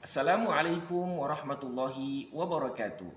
Assalamualaikum warahmatullahi wabarakatuh.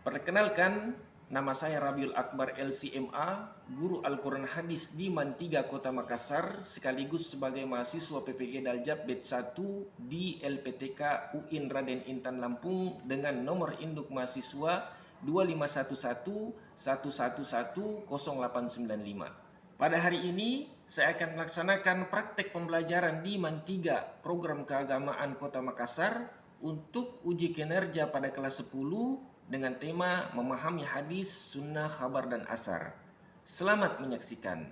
Perkenalkan, nama saya Rabiul Akbar LCMA, Guru Al-Quran Hadis di Man3 Kota Makassar, sekaligus sebagai mahasiswa PPG Daljab Batch 1 di LPTK UIN Raden Intan Lampung dengan nomor induk mahasiswa 251111100895. Pada hari ini, saya akan melaksanakan praktek pembelajaran di Man3 Program Keagamaan Kota Makassar untuk uji kinerja pada kelas 10 dengan tema memahami hadis, sunnah, khabar, dan asar. Selamat menyaksikan.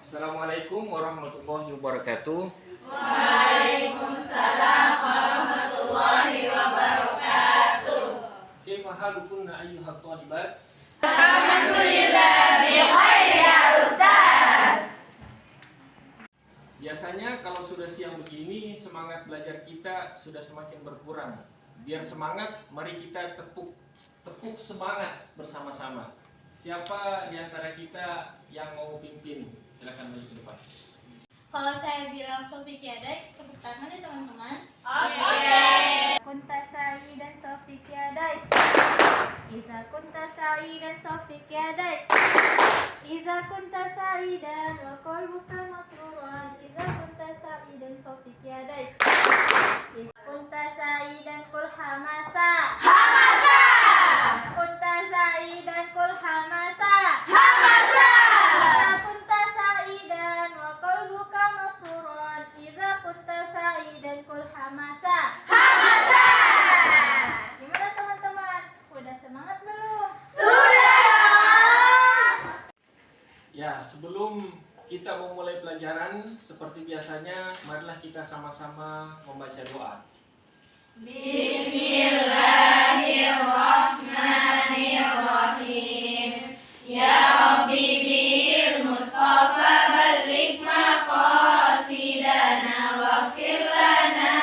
Assalamualaikum warahmatullahi wabarakatuh. Waalaikumsalam warahmatullahi wabarakatuh. Kaifa halukunna ayyuhat thalibat? Alhamdulillah bikhair ya Ustaz. Biasanya kalau sudah siang begini, semangat belajar kita sudah semakin berkurang. Biar semangat, mari kita tepuk semangat bersama-sama. Siapa di antara kita yang mau pimpin? Silakan maju ke depan. Kalau saya bilang Sofi Kiadai, tepuk tangan ya teman-teman. Oke. Kunta sa'idan Sofi Kiadai. Iza kunta sa'idan Sofi Kiadai. Iza kunta sa'idan wa qalbuka masruran. Iza kunta sa'idan Sofi Kiadai. Iza kunta sa'idan kul hamasa. Hamasa. Kunta sa'idan kul hamasa. Hamasa. Iza kunta sa'idan wa qalbuka masruran. Iza kunta sa'idan kul hamasa. Hamasa. Gimana teman-teman? Udah semangat belum? Sudah. Ya, sebelum kita memulai pelajaran, seperti biasanya, marilah kita sama-sama membaca doa. Bismillahirrahmanirrahim. Ya Rabbi bil Mustafa balligh maqasidana waghfir lana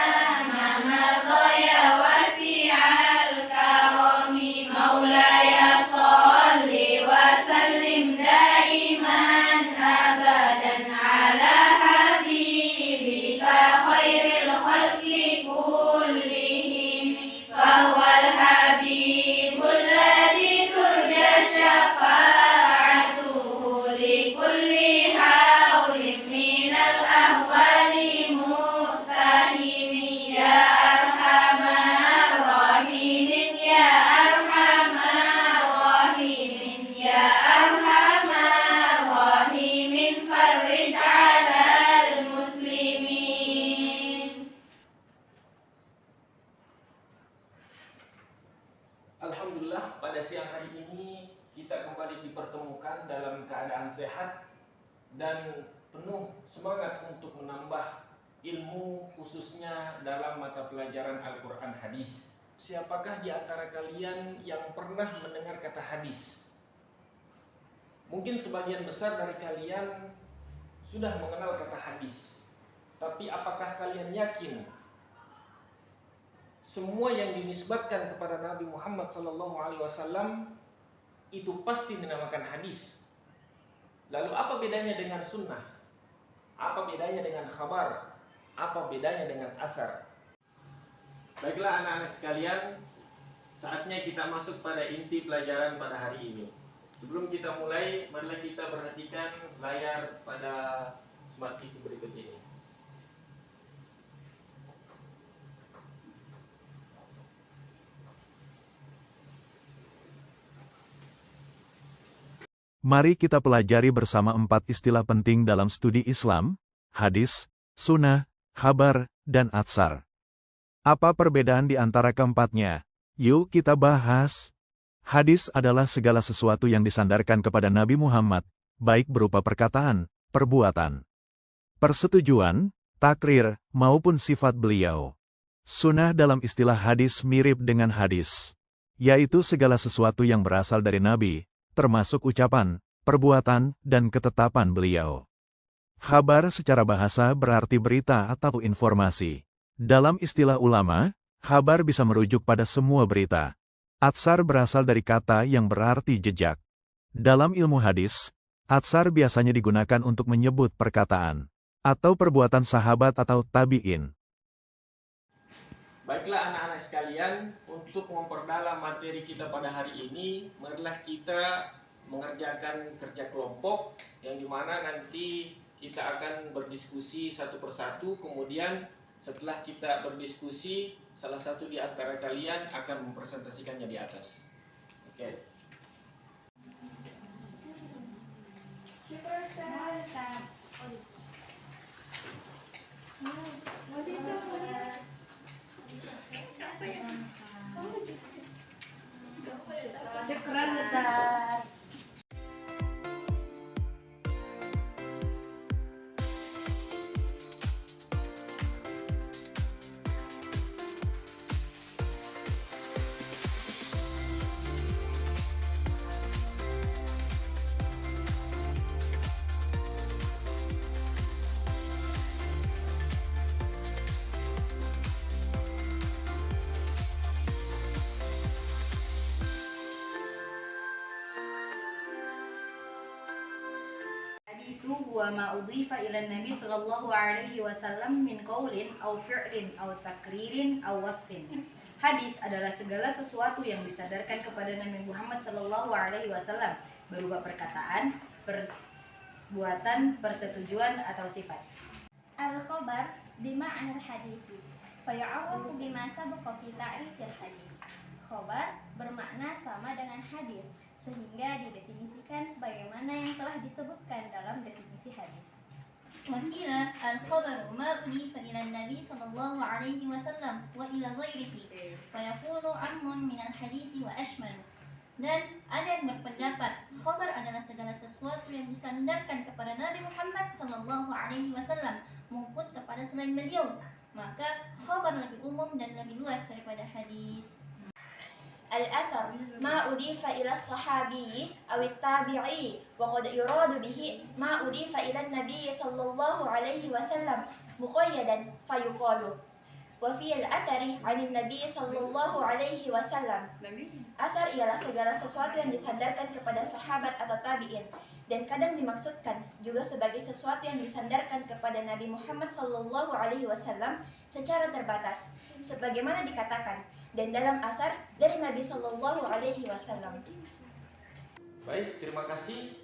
ma madha ya wasi'al karami maulaya shalli wa sallim daiman abadan ala habibika khairil khalqi kullihim fahuwal habibul ladzi turja syafa'atuhu likulli hawlin minal ahwali muhtahimi ya arhamar rahimin ya arhamar rahimin ya arhamar rahimin farrij 'alal muslimin. Alhamdulillah, pada siang hari ini kita kembali dipertemukan dalam keadaan sehat dan penuh semangat untuk menambah ilmu, khususnya dalam mata pelajaran Al-Quran Hadis. Siapakah di antara kalian yang pernah mendengar kata hadis? Mungkin sebagian besar dari kalian sudah mengenal kata hadis, tapi apakah kalian yakin semua yang dinisbatkan kepada Nabi Muhammad SAW itu pasti dinamakan hadis? Lalu apa bedanya dengan sunnah? Apa bedanya dengan khabar? Apa bedanya dengan asar? Baiklah anak-anak sekalian, saatnya kita masuk pada inti pelajaran pada hari ini. Sebelum kita mulai, marilah kita perhatikan layar pada smart TV berikut ini. Mari kita pelajari bersama 4 istilah penting dalam studi Islam, hadis, sunnah, khabar, dan atsar. Apa perbedaan di antara keempatnya? Yuk kita bahas. Hadis adalah segala sesuatu yang disandarkan kepada Nabi Muhammad, baik berupa perkataan, perbuatan, persetujuan, takrir, maupun sifat beliau. Sunnah dalam istilah hadis mirip dengan hadis, yaitu segala sesuatu yang berasal dari Nabi, termasuk ucapan, perbuatan, dan ketetapan beliau. Khabar secara bahasa berarti berita atau informasi. Dalam istilah ulama, khabar bisa merujuk pada semua berita. Atsar berasal dari kata yang berarti jejak. Dalam ilmu hadis, atsar biasanya digunakan untuk menyebut perkataan atau perbuatan sahabat atau tabi'in. Baiklah anak-anak sekalian, untuk memperdalam materi kita pada hari ini, marilah kita mengerjakan kerja kelompok yang dimana nanti kita akan berdiskusi satu persatu. Kemudian setelah kita berdiskusi, salah satu di antara kalian akan mempresentasikannya di atas. Oke. Syukran Ustaz. Hadisu huwa ma udhifa ila Nabi sallallahu alaihi wasallam min qaulin aw fi'lin aw takririn aw wasfin. Hadis adalah segala sesuatu yang disandarkan kepada Nabi Muhammad sallallahu alaihi wasallam berupa perkataan, perbuatan, persetujuan atau sifat. Al-khabar bima'na al-hadis fayu'arrafu bima sabaqa fi ta'rif al-hadis. Khabar bermakna sama dengan hadis, sehingga didefinisikan sebagaimana yang telah disebutkan dalam definisi hadis. وقيل الخبر ما أضيف إلى النبي صلى الله عليه وسلم وإلى غيره فيكون عام من الحديث وأشمل. Dan ada yang berpendapat khabar adalah segala sesuatu yang disandarkan kepada Nabi Muhammad sallallahu alaihi wasallam maupun kepada selain beliau, maka khabar lebih umum dan lebih luas daripada hadis. الأثر ما أضيف إلى الصحابي أو التابعي وقد يراد به ما أضيف إلى النبي صلى الله عليه وسلم مقيدا فيقال وفي الأثر عن النبي صلى الله عليه وسلم. Asar ialah segala sesuatu yang disandarkan kepada sahabat atau tabi'in, dan kadang dimaksudkan juga sebagai sesuatu yang disandarkan kepada Nabi Muhammad sallallahu alaihi wasallam secara terbatas, sebagaimana dikatakan dan dalam asar dari Nabi sallallahu alaihi wasallam. Baik, terima kasih.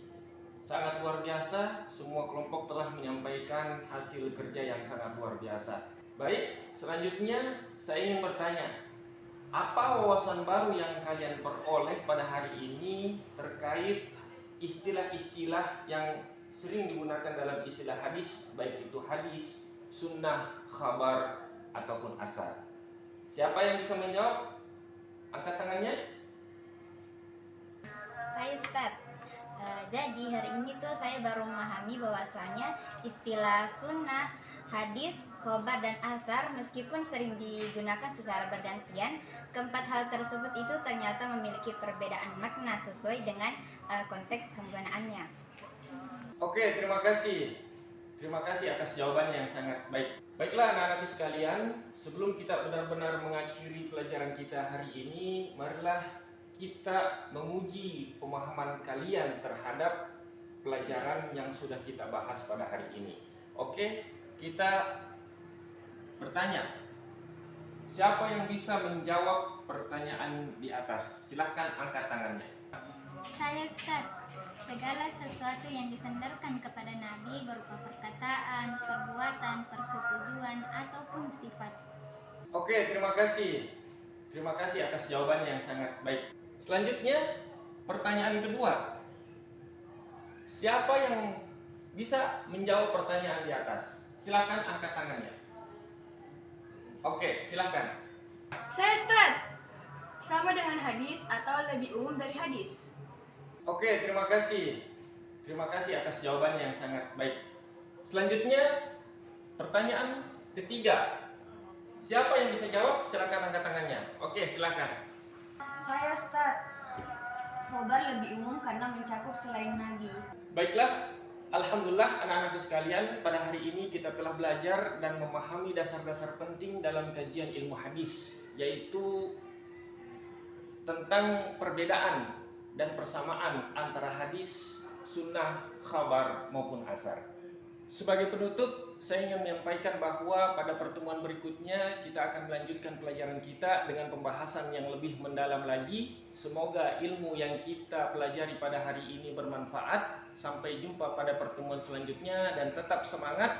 Sangat luar biasa, semua kelompok telah menyampaikan hasil kerja yang sangat luar biasa. Baik, selanjutnya saya ingin bertanya, apa wawasan baru yang kalian peroleh pada hari ini terkait istilah-istilah yang sering digunakan dalam istilah hadis, baik itu hadis, sunnah, khabar, ataupun asar? Siapa yang bisa menjawab? Angkat tangannya. Saya Ustaz. Jadi hari ini tuh saya baru memahami bahwasanya istilah sunnah, hadis, khobar dan athar meskipun sering digunakan secara bergantian, keempat hal tersebut itu ternyata memiliki perbedaan makna sesuai dengan konteks penggunaannya. Oke, terima kasih. Terima kasih atas jawabannya yang sangat baik. Baiklah anak-anakku sekalian, sebelum kita benar-benar mengakhiri pelajaran kita hari ini, marilah kita menguji pemahaman kalian terhadap pelajaran yang sudah kita bahas pada hari ini. Oke, kita bertanya. Siapa yang bisa menjawab pertanyaan di atas? Silahkan angkat tangannya. Saya Ustaz. Segala sesuatu yang disandarkan kepada Nabi berupa perkataan, perbuatan, persetujuan, ataupun sifat. Oke, terima kasih. Terima kasih atas jawabannya yang sangat baik. Selanjutnya, pertanyaan kedua. Siapa yang bisa menjawab pertanyaan di atas? Silakan angkat tangannya. Oke, silakan. Saya Ustaz. Sama dengan hadis atau lebih umum dari hadis? Oke, terima kasih. Terima kasih atas jawabannya yang sangat baik. Selanjutnya, pertanyaan ketiga. Siapa yang bisa jawab? Silakan angkat tangannya. Oke, silakan. Saya Ustaz. Khobar lebih umum karena mencakup selain Nabi. Baiklah, alhamdulillah anak-anakku sekalian, pada hari ini kita telah belajar dan memahami dasar-dasar penting dalam kajian ilmu hadis, yaitu tentang perbedaan dan persamaan antara hadis, sunnah, khabar maupun asar. Sebagai penutup, saya ingin menyampaikan bahwa pada pertemuan berikutnya kita akan melanjutkan pelajaran kita dengan pembahasan yang lebih mendalam lagi. Semoga ilmu yang kita pelajari pada hari ini bermanfaat. Sampai jumpa pada pertemuan selanjutnya dan tetap semangat.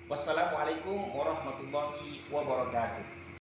Wassalamualaikum warahmatullahi wabarakatuh.